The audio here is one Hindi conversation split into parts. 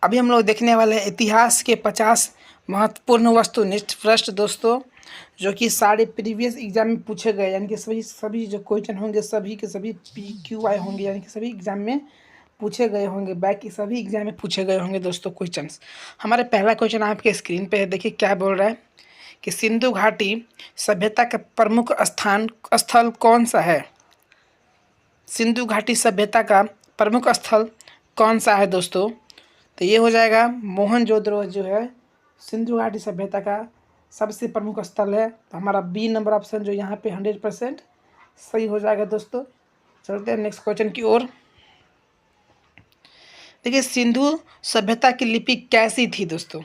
अभी हम लोग देखने वाले हैं इतिहास के 50 महत्वपूर्ण वस्तुनिष्ठ प्रश्न दोस्तों, जो कि सारे प्रीवियस एग्जाम में पूछे गए, यानी कि सभी सभी जो क्वेश्चन होंगे सभी के सभी PQI होंगे, यानी कि सभी एग्जाम में पूछे गए होंगे, बैक की सभी एग्जाम में पूछे गए होंगे दोस्तों क्वेश्चंस। हमारे पहला क्वेश्चन आपके स्क्रीन पे है, देखिए क्या बोल रहा है कि सिंधु घाटी सभ्यता का प्रमुख स्थल कौन सा है। सिंधु घाटी सभ्यता का प्रमुख स्थल कौन सा है दोस्तों? तो ये हो जाएगा मोहनजोदड़ो जो है सिंधु घाटी सभ्यता का सबसे प्रमुख स्थल है। तो हमारा बी नंबर ऑप्शन जो यहाँ पे 100% सही हो जाएगा दोस्तों। चलते हैं नेक्स्ट क्वेश्चन की ओर। देखिए सिंधु सभ्यता की लिपि कैसी थी दोस्तों?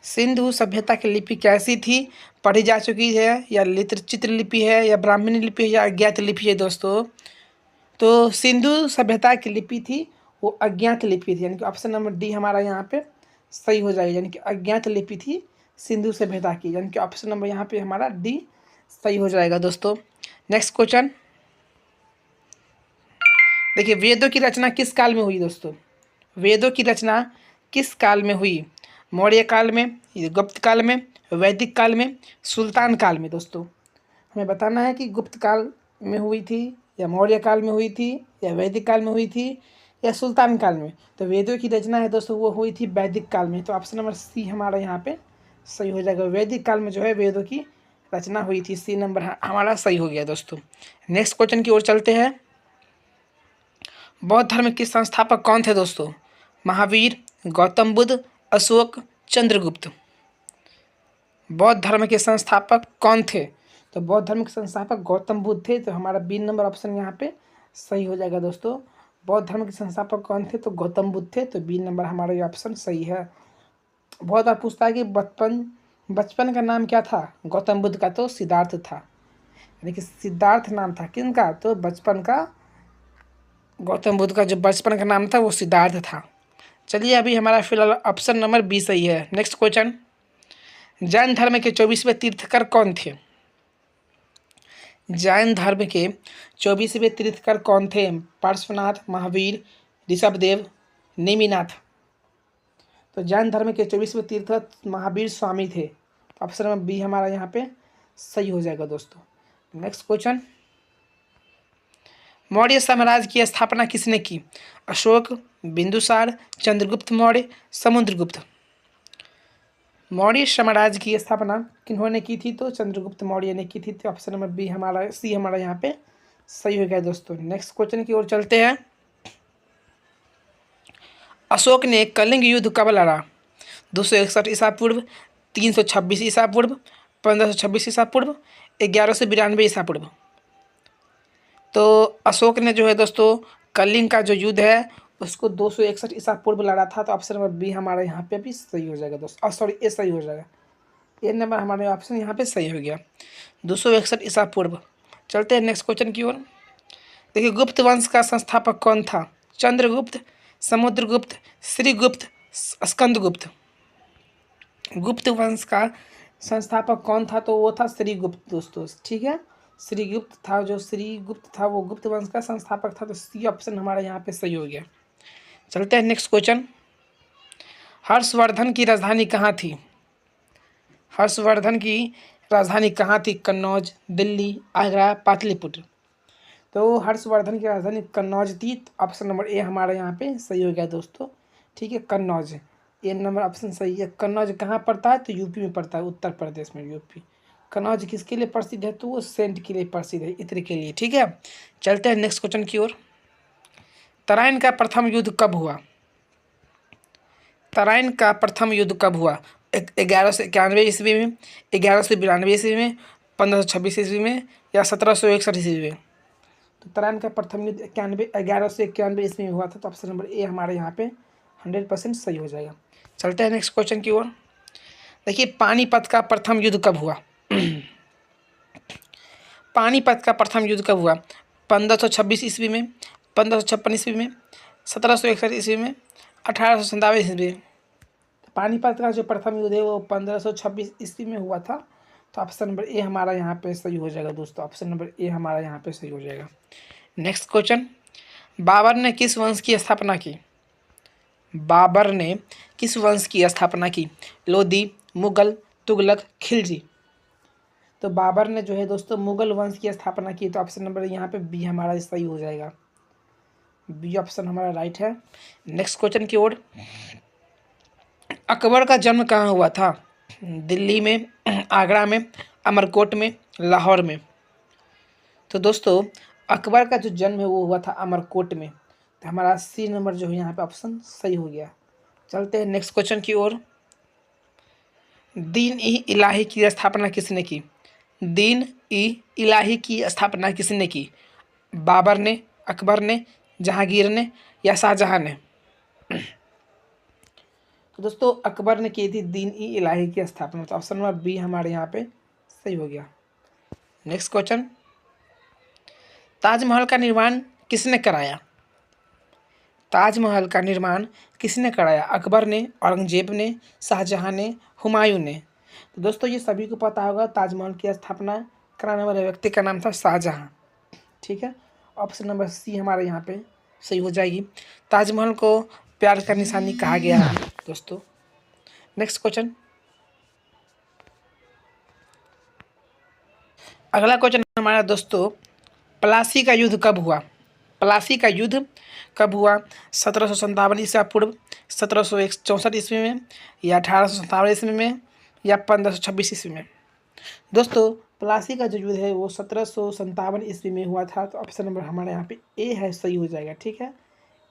सिंधु सभ्यता की लिपि कैसी थी? पढ़ी जा चुकी है, या चित्र लिपि है, या ब्राह्मणी लिपि है, या अज्ञात लिपि है दोस्तों? तो सिंधु सभ्यता की लिपि थी वो अज्ञात लिपि थी, यानी कि ऑप्शन नंबर डी हमारा यहाँ पे सही हो जाएगा, यानी कि अज्ञात लिपि थी सिंधु सभ्यता की, यानी कि ऑप्शन नंबर यहाँ पे हमारा डी सही हो जाएगा दोस्तों। नेक्स्ट क्वेश्चन देखिए, वेदों की रचना किस काल में हुई दोस्तों? वेदों की रचना किस काल में हुई? मौर्य काल में, गुप्त काल में, वैदिक काल में, सुल्तान काल में? दोस्तों हमें बताना है कि गुप्त काल में हुई थी, या मौर्य काल में हुई थी, या वैदिक काल में हुई थी, या सुल्तान काल में। तो वेदों की रचना है दोस्तों वो हुई थी वैदिक काल में, तो ऑप्शन नंबर सी हमारा यहाँ पे सही हो जाएगा। वैदिक काल में जो है वेदों की रचना हुई थी, सी नंबर हमारा सही हो गया दोस्तों। नेक्स्ट क्वेश्चन की ओर चलते हैं। बौद्ध धर्म के संस्थापक कौन थे दोस्तों? महावीर, गौतम बुद्ध, अशोक, चंद्रगुप्त? बौद्ध धर्म के संस्थापक कौन थे? तो बौद्ध धर्म के संस्थापक गौतम बुद्ध थे, तो हमारा बी नंबर ऑप्शन यहाँ पे सही हो जाएगा दोस्तों। बौद्ध धर्म के संस्थापक कौन थे? तो गौतम बुद्ध थे, तो बी नंबर हमारा ये ऑप्शन सही है। बहुत बार पूछता है कि बचपन का नाम क्या था गौतम बुद्ध का? तो सिद्धार्थ था, यानी कि सिद्धार्थ नाम था किनका? तो बचपन का गौतम बुद्ध का जो बचपन का नाम था वो सिद्धार्थ था। चलिए अभी हमारा फिलहाल ऑप्शन नंबर बी सही है। नेक्स्ट क्वेश्चन, जैन धर्म के 24वें तीर्थकर कौन थे? जैन धर्म के 24वें तीर्थकर कौन थे? पार्श्वनाथ, महावीर, ऋषभदेव, नेमिनाथ? तो जैन धर्म के 24वें तीर्थ महावीर स्वामी थे, ऑप्शन नंबर बी हमारा यहाँ पे सही हो जाएगा दोस्तों। नेक्स्ट क्वेश्चन, मौर्य साम्राज्य की स्थापना किसने की? अशोक, बिंदुसार, चंद्रगुप्त मौर्य, समुद्रगुप्त? मौर्य साम्राज्य की स्थापना किन्होंने की थी? तो चंद्रगुप्त मौर्य ने की थी, तो ऑप्शन नंबर बी हमारा सी हमारा यहाँ पे सही हो गया दोस्तों। नेक्स्ट क्वेश्चन की ओर चलते हैं। अशोक ने कलिंग युद्ध कब लड़ा? 261 ईसा पूर्व, 326 ईसा पूर्व, 1526 ईसा पूर्व, 1192 ईसा पूर्व? तो अशोक ने जो है दोस्तों कलिंग का जो युद्ध है उसको 261 ईसा पूर्व लड़ा था, तो ऑप्शन नंबर बी हमारा यहाँ पे भी सही हो जाएगा दोस्तों। सॉरी ए सही हो जाएगा, ए नंबर हमारे ऑप्शन यहाँ पे सही हो गया, 261 ईसा पूर्व। चलते हैं नेक्स्ट क्वेश्चन की ओर। देखिए गुप्त वंश का संस्थापक कौन था? चंद्रगुप्त, समुद्रगुप्त, श्रीगुप्त, स्कंदगुप्त? गुप्त वंश का संस्थापक कौन था? तो वो था श्रीगुप्त दोस्तों, ठीक है। श्रीगुप्त था, जो श्रीगुप्त था वो गुप्त वंश का संस्थापक था, तो सी ऑप्शन हमारा यहाँ पे सही हो गया। चलते हैं नेक्स्ट क्वेश्चन, हर्षवर्धन की राजधानी कहाँ थी? हर्षवर्धन की राजधानी कहाँ थी? कन्नौज, दिल्ली, आगरा, पाटलिपुत्र? तो हर्षवर्धन की राजधानी कन्नौज थी, ऑप्शन नंबर ए हमारा यहाँ पे सही हो गया दोस्तों, ठीक है। कन्नौज, ए नंबर ऑप्शन सही है। कन्नौज कहाँ पड़ता है? तो यूपी में पड़ता है, उत्तर प्रदेश में, यूपी। कन्नौज किसके लिए प्रसिद्ध है? तो वो सेंट के लिए प्रसिद्ध है, इत्र के लिए, ठीक है। चलते हैं नेक्स्ट क्वेश्चन की ओर। तराइन का प्रथम युद्ध कब हुआ? तराइन का प्रथम युद्ध कब हुआ? 1191 ईस्वी में, 1192 ईस्वी में, 1526 ईस्वी में, या 1761 ईस्वी में? तो तराइन का प्रथम युद्ध 1191 ईस्वी में हुआ था, तो ऑप्शन नंबर ए हमारे यहाँ पे 100% सही हो जाएगा। चलते हैं नेक्स्ट क्वेश्चन की ओर। देखिए पानीपत का प्रथम युद्ध कब हुआ? पानीपत का प्रथम युद्ध कब हुआ? 1526 ईस्वी में, 1556 ईस्वी में, 1761 ईस्वी में, 1897 ईस्वी में? पानीपत का जो प्रथम युद्ध है वो 1526 ईस्वी में हुआ था, तो ऑप्शन नंबर ए हमारा यहाँ पे सही हो जाएगा दोस्तों। ऑप्शन नंबर ए हमारा यहाँ पे सही हो जाएगा। नेक्स्ट क्वेश्चन, बाबर ने किस वंश की स्थापना की? बाबर ने किस वंश की स्थापना की? लोधी, मुगल, तुगलक, खिलजी। तो बाबर ने जो है दोस्तों मुगल वंश की स्थापना की। तो ऑप्शन नंबर यहाँ पे बी हमारा सही हो जाएगा। बी ऑप्शन हमारा राइट है। नेक्स्ट क्वेश्चन की ओर। अकबर का जन्म कहाँ हुआ था? दिल्ली में, आगरा में, अमरकोट में, लाहौर में। तो दोस्तों अकबर का जो जन्म है वो हुआ था अमरकोट में। तो हमारा सी नंबर जो है यहाँ पे ऑप्शन सही हो गया। चलते हैं नेक्स्ट क्वेश्चन की ओर। दीन ई इलाही की स्थापना किसने की? दीन ई इलाही की स्थापना किसने की? बाबर ने, अकबर ने, जहांगीर ने या शाहजहां ने? तो दोस्तों अकबर ने की थी दीन ई इलाही की स्थापना। तो ऑप्शन नंबर बी हमारे यहाँ पे सही हो गया। Next question. ताजमहल का निर्माण किसने कराया? ताजमहल का निर्माण किसने कराया? अकबर ने, औरंगजेब ने, शाहजहां ने, हुमायूं ने। तो दोस्तों ये सभी को पता होगा ताजमहल की स्थापना कराने वाले व्यक्ति का नाम था शाहजहां। ठीक है, ऑप्शन नंबर सी हमारे यहाँ पे सही हो जाएगी। ताजमहल को प्यार का निशानी कहा गया है दोस्तों। Next question. अगला क्वेश्चन हमारा दोस्तों, प्लासी का युद्ध कब हुआ? प्लासी का युद्ध कब हुआ? 1757 ईसा पूर्व, 1764 ईस्वी में, या 1857 ईस्वी में, या 1526 ईस्वी में? दोस्तों प्लासी का जो युद्ध है वो 1757 ईस्वी में हुआ था। तो ऑप्शन नंबर हमारे यहाँ पे ए है, सही हो जाएगा। ठीक है,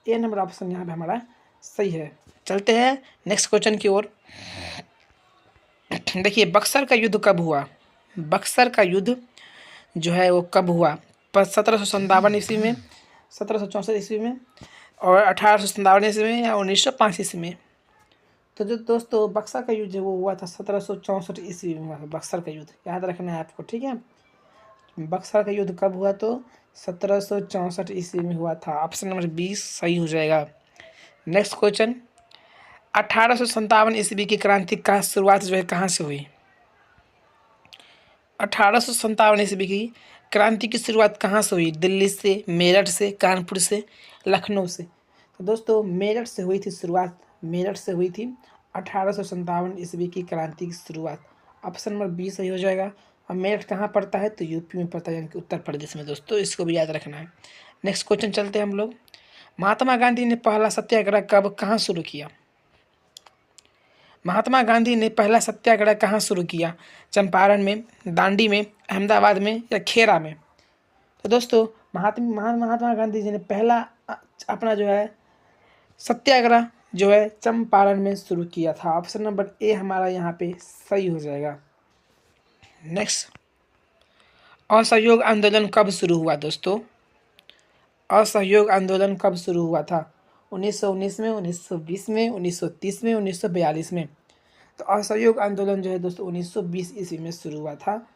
ए नंबर ऑप्शन यहाँ पे हमारा सही है। चलते हैं नेक्स्ट क्वेश्चन की ओर। देखिए बक्सर का युद्ध कब हुआ? बक्सर का युद्ध जो है वो कब हुआ? 1757 ईस्वी में, 1764 ईस्वी में, और 1857 ईस्वी में, या 1905 ईस्वी में? तो जो दोस्तों बक्सर का युद्ध है वो हुआ था 1764 ईस्वी में हुआ था। बक्सर का युद्ध याद रखना है आपको। ठीक है, बक्सर का युद्ध कब हुआ? तो 1764 ईस्वी में हुआ था। ऑप्शन नंबर 20 सही हो जाएगा। Next question. 1857 ईस्वी की क्रांति का शुरुआत जो है कहाँ से हुई? 1857 ईस्वी की क्रांति की शुरुआत कहाँ से हुई? दिल्ली से, मेरठ से, कानपुर से, लखनऊ से? तो दोस्तों मेरठ से हुई थी शुरुआत। मेरठ से हुई थी 1857 ईस्वी की क्रांति की शुरुआत। ऑप्शन नंबर बी सही हो जाएगा। और मेरठ कहाँ पड़ता है? तो यूपी में पड़ता है, यानी कि उत्तर प्रदेश में दोस्तों। इसको भी याद रखना है। नेक्स्ट क्वेश्चन चलते हैं हम लोग। महात्मा गांधी ने पहला सत्याग्रह कब कहाँ शुरू किया? महात्मा गांधी ने पहला सत्याग्रह कहाँ शुरू किया? चंपारण में, दांडी में, अहमदाबाद में, या खेरा में? तो दोस्तों महात्मा गांधी जी ने पहला अपना जो है सत्याग्रह जो है चंपारण में शुरू किया था। ऑप्शन नंबर ए हमारा यहाँ पे सही हो जाएगा। नेक्स्ट। असहयोग आंदोलन कब शुरू हुआ दोस्तों? असहयोग आंदोलन कब शुरू हुआ था? 1919 में, 1920 में, 1930 में, 1942 में? तो असहयोग आंदोलन जो है दोस्तों 1920 ईस्वी में शुरू हुआ था।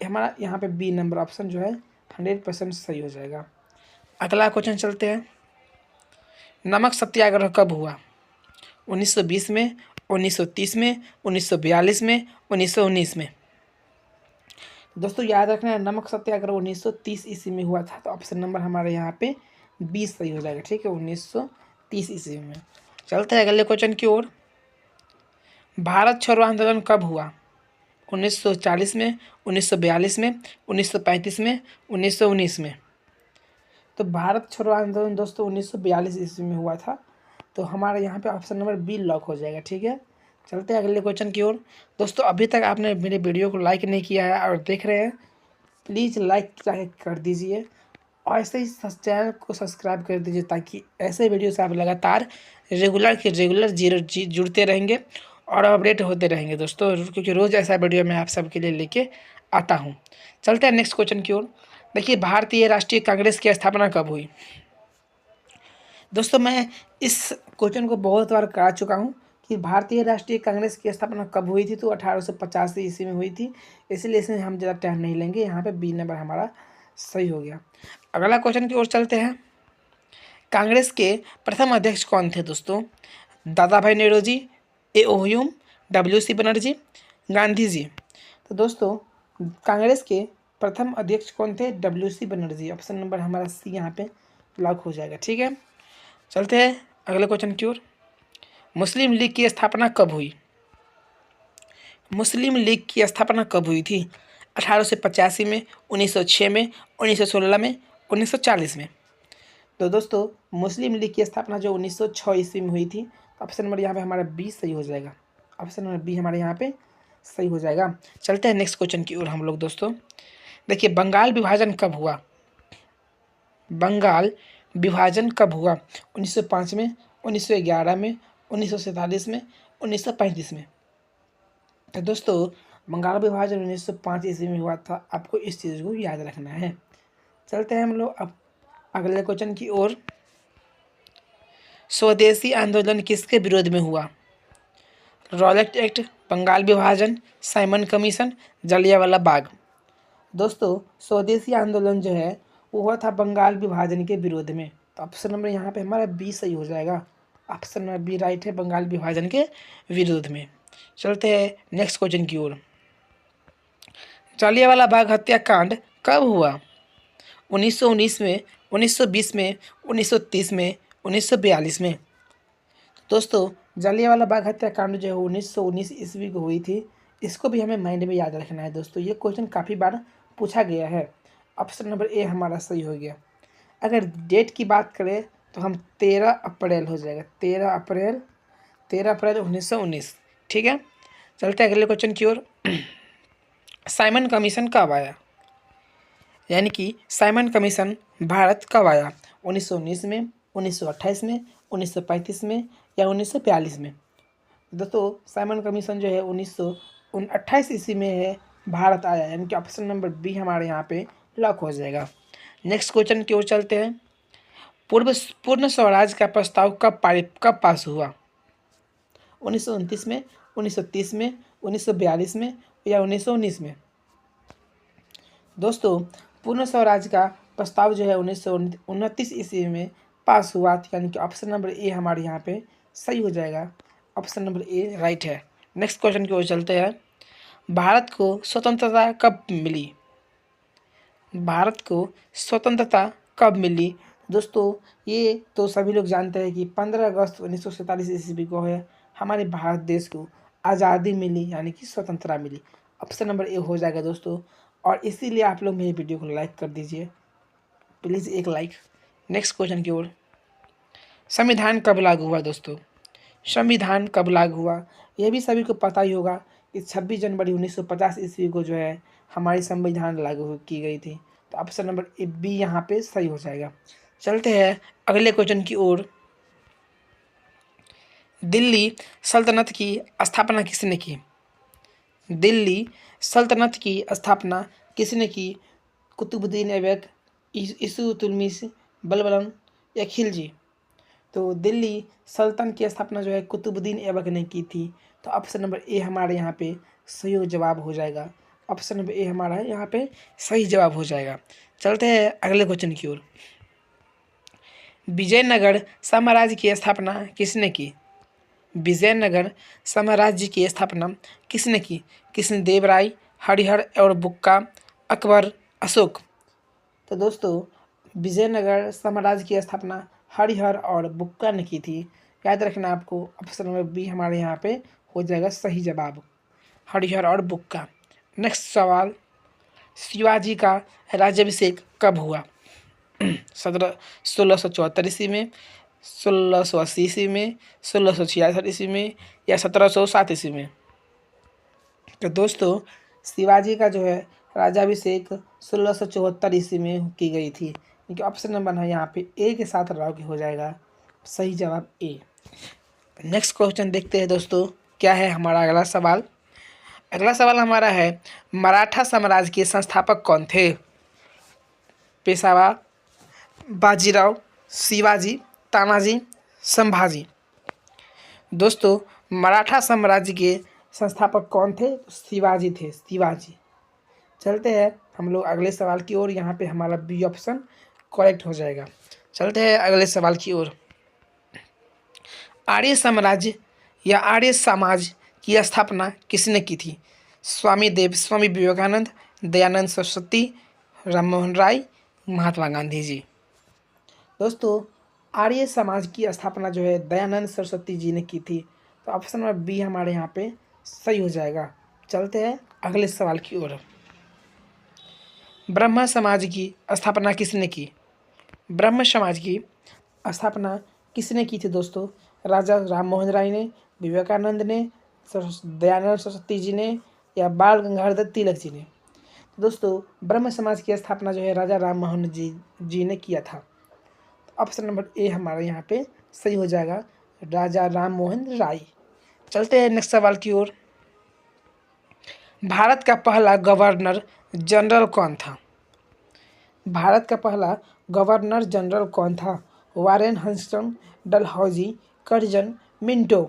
हमारा यहाँ पे बी नंबर ऑप्शन जो है 100% सही हो जाएगा। अगला क्वेश्चन चलते हैं। नमक सत्याग्रह कब हुआ? 1920 में, 1930 में, 1942 में, 1919 में? दोस्तों याद रखना है नमक सत्याग्रह 1930 ईस्वी में हुआ था। तो ऑप्शन नंबर हमारे यहाँ पे 20 सही हो जाएगा। ठीक है, 1930 ईस्वी में। चलते हैं अगले क्वेश्चन की ओर। भारत छोड़ो आंदोलन कब हुआ? 1940 में, 1942 में, 1935 में, 1919 में? तो भारत छोड़ो आंदोलन दोस्तों 1942 ईस्वी में हुआ था। तो हमारे यहाँ पे ऑप्शन नंबर बी लॉक हो जाएगा। ठीक है, चलते हैं अगले क्वेश्चन की ओर। दोस्तों अभी तक आपने मेरे वीडियो को लाइक नहीं किया है और देख रहे हैं, प्लीज़ लाइक कर दीजिए और ऐसे ही चैनल को सब्सक्राइब कर दीजिए, ताकि ऐसे वीडियो से आप लगातार रेगुलर जुड़ते रहेंगे और अपडेट होते रहेंगे दोस्तों, क्योंकि रोज़ ऐसा वीडियो मैं आप सबके लिए लेके आता हूँ। चलते हैं नेक्स्ट क्वेश्चन की ओर। देखिए भारतीय राष्ट्रीय कांग्रेस की स्थापना कब हुई? दोस्तों मैं इस क्वेश्चन को बहुत बार करा चुका हूँ कि भारतीय राष्ट्रीय कांग्रेस की स्थापना कब हुई थी। तो 1885 ईस्वी में हुई थी। इसलिए इसमें हम ज़्यादा टाइम नहीं लेंगे। यहाँ पे बी नंबर हमारा सही हो गया। अगला क्वेश्चन की ओर चलते हैं। कांग्रेस के प्रथम अध्यक्ष कौन थे दोस्तों? Dadabhai Nehru, A O Hume, WC Banerjee, Gandhi ji? तो दोस्तों कांग्रेस के प्रथम अध्यक्ष कौन थे? WC बनर्जी। ऑप्शन नंबर हमारा सी यहाँ पे लॉक हो जाएगा। ठीक है, चलते हैं अगले क्वेश्चन की ओर। मुस्लिम लीग की स्थापना कब हुई? मुस्लिम लीग की स्थापना कब हुई थी? 1885 में, 1906 में, 1916 में, 1940 में। तो दोस्तों मुस्लिम लीग की स्थापना जो 1906 ईस्वी में हुई थी। ऑप्शन नंबर यहाँ पे हमारा बी सही हो जाएगा। ऑप्शन नंबर बी हमारे यहाँ पे सही हो जाएगा। चलते हैं नेक्स्ट क्वेश्चन की ओर हम लोग दोस्तों। देखिए बंगाल विभाजन कब हुआ? बंगाल विभाजन कब हुआ? 1905 में, 1911 में, 1947 में, 1935 में। तो दोस्तों बंगाल विभाजन 1905 ईस्वी में हुआ था। आपको इस चीज़ को याद रखना है। चलते हैं हम लोग अब अगले क्वेश्चन की ओर। स्वदेशी आंदोलन किसके विरोध में हुआ? रॉलेट एक्ट, बंगाल विभाजन, साइमन कमीशन, जलियांवाला बाग। दोस्तों स्वदेशी आंदोलन जो है वो हुआ था बंगाल विभाजन के विरोध में। तो ऑप्शन नंबर यहाँ पे हमारा बी सही हो जाएगा। ऑप्शन नंबर बी राइट है, बंगाल विभाजन के विरोध में। चलते हैं नेक्स्ट क्वेश्चन की ओर। जलियांवाला बाग हत्याकांड कब हुआ? 1919 में, 1920 में, 1930 में, 1942 में। दोस्तों जलियांवाला बाग हत्याकांड जो है 1919 ईस्वी को हुई थी। इसको भी हमें माइंड में याद रखना है दोस्तों। ये क्वेश्चन काफ़ी बार पूछा गया है। ऑप्शन नंबर ए हमारा सही हो गया। अगर डेट की बात करें तो हम 13 अप्रैल हो जाएगा। 13 अप्रैल 1919। ठीक है, चलते हैं अगले क्वेश्चन की ओर। साइमन कमीशन कब आया? यानी कि साइमन कमीशन भारत कब आया? 1919 में, 1928 में, 1935 में या 1942 में। दोस्तों साइमन कमीशन जो है 1928 ईस्वी में है भारत आया। यानी कि ऑप्शन नंबर बी हमारे यहाँ पे लॉक हो जाएगा। नेक्स्ट क्वेश्चन की ओर चलते हैं। पूर्ण स्वराज का प्रस्ताव कब पास हुआ? 1929 में, 1930 में, 1942 में या 1919 में। दोस्तों पूर्ण स्वराज का प्रस्ताव जो है 1929 ईस्वी में पास हुआ। यानी कि ऑप्शन नंबर ए हमारे यहाँ पे सही हो जाएगा। ऑप्शन नंबर ए राइट है। नेक्स्ट क्वेश्चन की ओर चलते हैं। भारत को स्वतंत्रता कब मिली? भारत को स्वतंत्रता कब मिली? दोस्तों ये तो सभी लोग जानते हैं कि 15 अगस्त 1947 ईस्वी को है हमारे भारत देश को आज़ादी मिली, यानी कि स्वतंत्रता मिली। ऑप्शन नंबर ए हो जाएगा दोस्तों। और इसीलिए आप लोग मेरी वीडियो को लाइक कर दीजिए, प्लीज़ एक लाइक। नेक्स्ट क्वेश्चन की ओर। संविधान कब लागू हुआ? दोस्तों संविधान कब लागू हुआ यह भी सभी को पता ही होगा कि 26 जनवरी 1950 ईस्वी को जो है हमारी संविधान लागू की गई थी। तो ऑप्शन नंबर ए बी यहाँ पे सही हो जाएगा। चलते हैं अगले क्वेश्चन की ओर। दिल्ली सल्तनत की स्थापना किसने की? दिल्ली सल्तनत की स्थापना किसने की? कुतुबुद्दीन ऐबक, इल्तुतमिश, बलबन या खिलजी। तो दिल्ली सल्तनत की स्थापना जो है कुतुबुद्दीन ऐबक ने की थी। तो ऑप्शन नंबर ए हमारे यहाँ पे सही जवाब हो जाएगा। ऑप्शन नंबर ए हमारा यहाँ पे सही जवाब हो जाएगा। चलते हैं अगले क्वेश्चन की ओर। विजयनगर साम्राज्य की स्थापना किसने की? विजयनगर साम्राज्य की स्थापना किसने की? कृष्णदेव राय, हरिहर और बुक्का, अकबर, अशोक। तो दोस्तों विजयनगर साम्राज्य की स्थापना हरिहर और बुक्का ने की थी। याद रखना आपको। ऑप्शन नंबर बी हमारे यहाँ पे हो जाएगा सही जवाब, हरिहर और बुक्का। नेक्स्ट सवाल। शिवाजी का राज्याभिषेक कब हुआ? 1674 ईस्वी में, 1680 ईस्वी में, 1666 ईस्वी में या 1707 ईस्वी में। तो दोस्तों शिवाजी का जो है राज्याभिषेक 1674 ईस्वी में की गई थी। क्योंकि ऑप्शन नंबर है यहाँ पे ए के साथ लॉक हो जाएगा। सही जवाब ए। नेक्स्ट क्वेश्चन देखते हैं दोस्तों, क्या है हमारा अगला सवाल। अगला सवाल हमारा है मराठा साम्राज्य के संस्थापक कौन थे? पेशवा, बाजीराव, शिवाजी, तानाजी, संभाजी। दोस्तों मराठा साम्राज्य के संस्थापक कौन थे? शिवाजी थे, शिवाजी। चलते हैं हम लोग अगले सवाल की ओर। यहाँ पे हमारा बी ऑप्शन करेक्ट हो जाएगा। चलते हैं अगले सवाल की ओर। आर्य साम्राज्य या आर्य समाज की स्थापना किसने की थी? स्वामी विवेकानंद, दयानंद सरस्वती, राम मोहन राय, महात्मा गांधी जी। दोस्तों आर्य समाज की स्थापना जो है दयानंद सरस्वती जी ने की थी। तो ऑप्शन नंबर बी हमारे यहाँ पे सही हो जाएगा। चलते हैं अगले सवाल की ओर। ब्रह्म समाज की स्थापना किसने की? ब्रह्म समाज की स्थापना किसने की थी दोस्तों? राजा राम मोहन राय ने, विवेकानंद ने, दयानंद सरस्वती जी ने, या बाल गंगाधर तिलक जी ने? तो दोस्तों ब्रह्म समाज की स्थापना जो है राजा राम मोहन जी ने किया था। तो ऑप्शन नंबर ए हमारे यहाँ पे सही हो जाएगा, राजा राम मोहन राय। चलते हैं नेक्स्ट सवाल की ओर। भारत का पहला गवर्नर जनरल कौन था? भारत का पहला गवर्नर जनरल कौन था? Warren Hastings, Dalhousie, Curzon, Minto?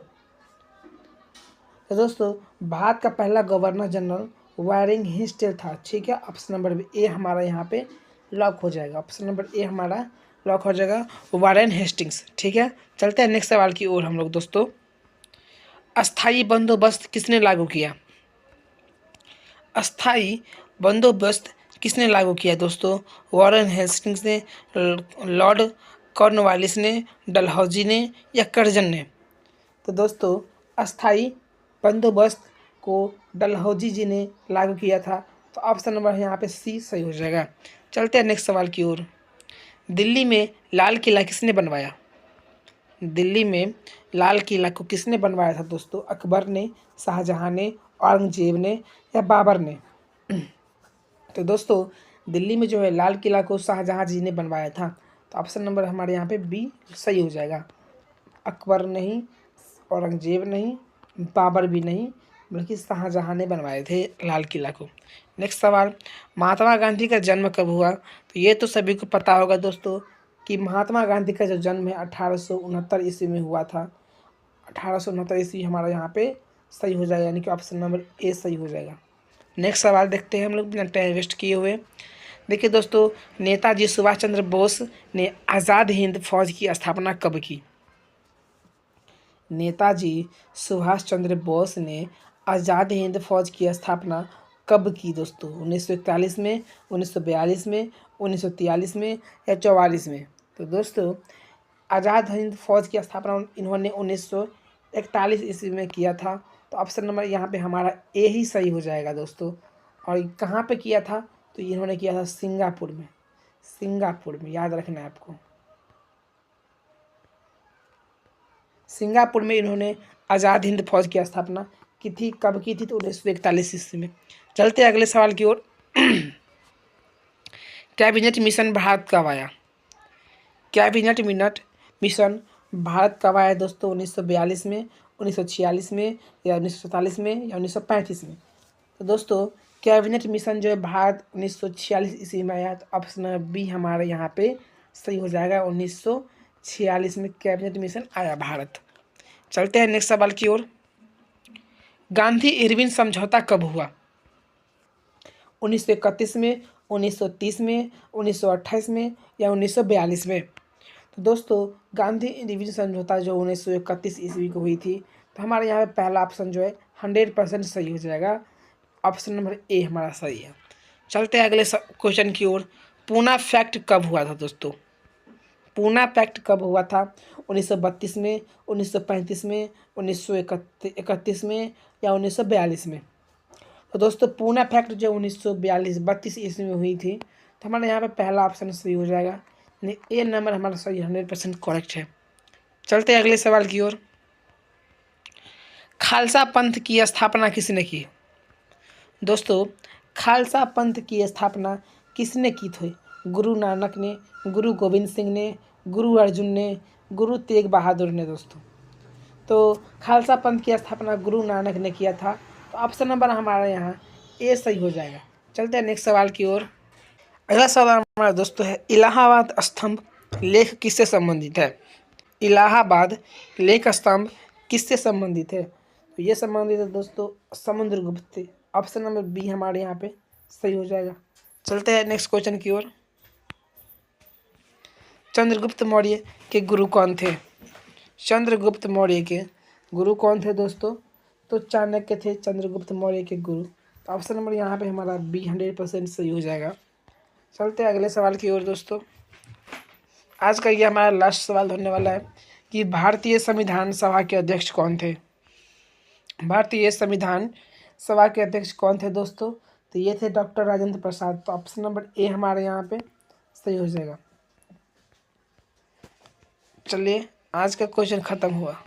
तो दोस्तों भारत का पहला गवर्नर जनरल वारेन हस्टिंग्स था। ठीक है, ऑप्शन नंबर ए हमारा यहाँ पे लॉक हो जाएगा। ऑप्शन नंबर ए हमारा लॉक हो जाएगा, वारेन हेस्टिंग्स। ठीक है, चलते हैं नेक्स्ट सवाल की ओर हम लोग दोस्तों। अस्थाई बंदोबस्त किसने लागू किया? अस्थाई बंदोबस्त किसने लागू किया दोस्तों? वारेन हेस्टिंग्स ने, लॉर्ड कॉर्नवालिस ने, डलहौजी ने, या कर्जन ने? तो दोस्तों अस्थाई बंदोबस्त को डलहौजी जी ने लागू किया था। तो ऑप्शन नंबर यहाँ पे सी सही हो जाएगा। चलते हैं नेक्स्ट सवाल की ओर। दिल्ली में लाल किला किसने बनवाया? दिल्ली में लाल किला को किसने बनवाया था दोस्तों? अकबर ने, शाहजहां ने, औरंगजेब ने, या बाबर ने? तो दोस्तों दिल्ली में जो है लाल किला को शाहजहां जी ने बनवाया था। तो ऑप्शन नंबर हमारे यहाँ पे बी सही हो जाएगा। अकबर नहीं, औरंगजेब नहीं, बाबर भी नहीं, बल्कि शाहजहां ने बनवाए थे लाल किला को। नेक्स्ट सवाल, महात्मा गांधी का जन्म कब हुआ? तो ये तो सभी को पता होगा दोस्तों कि महात्मा गांधी का जो जन्म है 1869 ईस्वी में हुआ था। 1869 ईस्वी हमारा यहाँ पे सही हो जाएगा, यानी कि ऑप्शन नंबर ए सही हो जाएगा। नेक्स्ट सवाल देखते हैं हम लोग बिना टाइम वेस्ट किए हुए। देखिए दोस्तों, नेताजी सुभाष चंद्र बोस ने आज़ाद हिंद फौज की स्थापना कब की? नेताजी सुभाष चंद्र बोस ने आज़ाद हिंद फौज की स्थापना कब की दोस्तों? 1941 में, 1942 में, 1943 में, या 44 में? तो दोस्तों आज़ाद हिंद फौज की स्थापना इन्होंने 1941 ईस्वी में किया था। तो ऑप्शन नंबर यहाँ पे हमारा ए ही सही हो जाएगा दोस्तों। और कहाँ पे किया था? तो इन्होंने किया था सिंगापुर में। सिंगापुर में याद रखना है आपको। सिंगापुर में इन्होंने आज़ाद हिंद फौज की स्थापना की थी। कब की थी? तो 1941 ईस्वी में। चलते हैं अगले सवाल की ओर। कैबिनेट मिशन भारत कब आया? कैबिनेट मिशन भारत कब आया दोस्तों? 1942 में, 1946 में, या 1947 में, या 1935 में? तो दोस्तों कैबिनेट मिशन जो है भारत 1946 ईस्वी में आया। तो ऑप्शन बी हमारे यहाँ पे सही हो जाएगा, 1946 में कैबिनेट मिशन आया भारत। चलते हैं नेक्स्ट सवाल की ओर। गांधी इरविन समझौता कब हुआ? 1931 में, 1930 में, 1928 में, या 1942 में? तो दोस्तों गांधी इरविन समझौता जो 1931 ईस्वी को हुई थी। तो हमारे यहाँ पे पहला ऑप्शन जो है 100% सही हो जाएगा। ऑप्शन नंबर ए हमारा सही है। चलते हैं अगले क्वेश्चन की ओर। पूना फैक्ट कब हुआ था दोस्तों? पूना पैक्ट कब हुआ था? 1932 में, 1935 में, 1931 में, या 1942 में? तो दोस्तों पूना फैक्ट जो 1932 ईस्वी में हुई थी। तो हमारे यहाँ पे पहला ऑप्शन सही हो जाएगा, यानी ए नंबर हमारा सही 100% करेक्ट है। चलते हैं अगले सवाल की ओर। खालसा पंथ की स्थापना किसने की? दोस्तों खालसा पंथ की स्थापना किसने की थी? गुरु नानक ने, गुरु गोविंद सिंह ने, गुरु अर्जुन ने, गुरु तेग बहादुर ने? दोस्तों तो खालसा पंथ की स्थापना गुरु नानक ने किया था। तो ऑप्शन नंबर हमारा यहाँ ए सही हो जाएगा। चलते हैं नेक्स्ट सवाल की ओर। अगला सवाल हमारा दोस्तों है, इलाहाबाद स्तंभ लेख किससे संबंधित है? इलाहाबाद लेख स्तंभ किससे संबंधित है? तो ये संबंधित है दोस्तों समुद्रगुप्त से। ऑप्शन नंबर बी हमारे यहाँ पे सही हो जाएगा। चलते हैं नेक्स्ट क्वेश्चन की ओर। चंद्रगुप्त मौर्य के गुरु कौन थे? चंद्रगुप्त मौर्य के गुरु कौन थे दोस्तों? तो चाणक्य थे चंद्रगुप्त मौर्य के गुरु। तो ऑप्शन नंबर यहाँ पे हमारा बी 100% सही हो जाएगा। चलते हैं अगले सवाल की ओर दोस्तों। आज का ये हमारा लास्ट सवाल होने वाला है कि भारतीय संविधान सभा के अध्यक्ष कौन थे। भारतीय संविधान सभा के अध्यक्ष कौन थे दोस्तों? तो ये थे डॉक्टर राजेंद्र प्रसाद। तो ऑप्शन नंबर ए हमारे यहाँ पे सही हो जाएगा। चलिए आज का क्वेश्चन खत्म हुआ।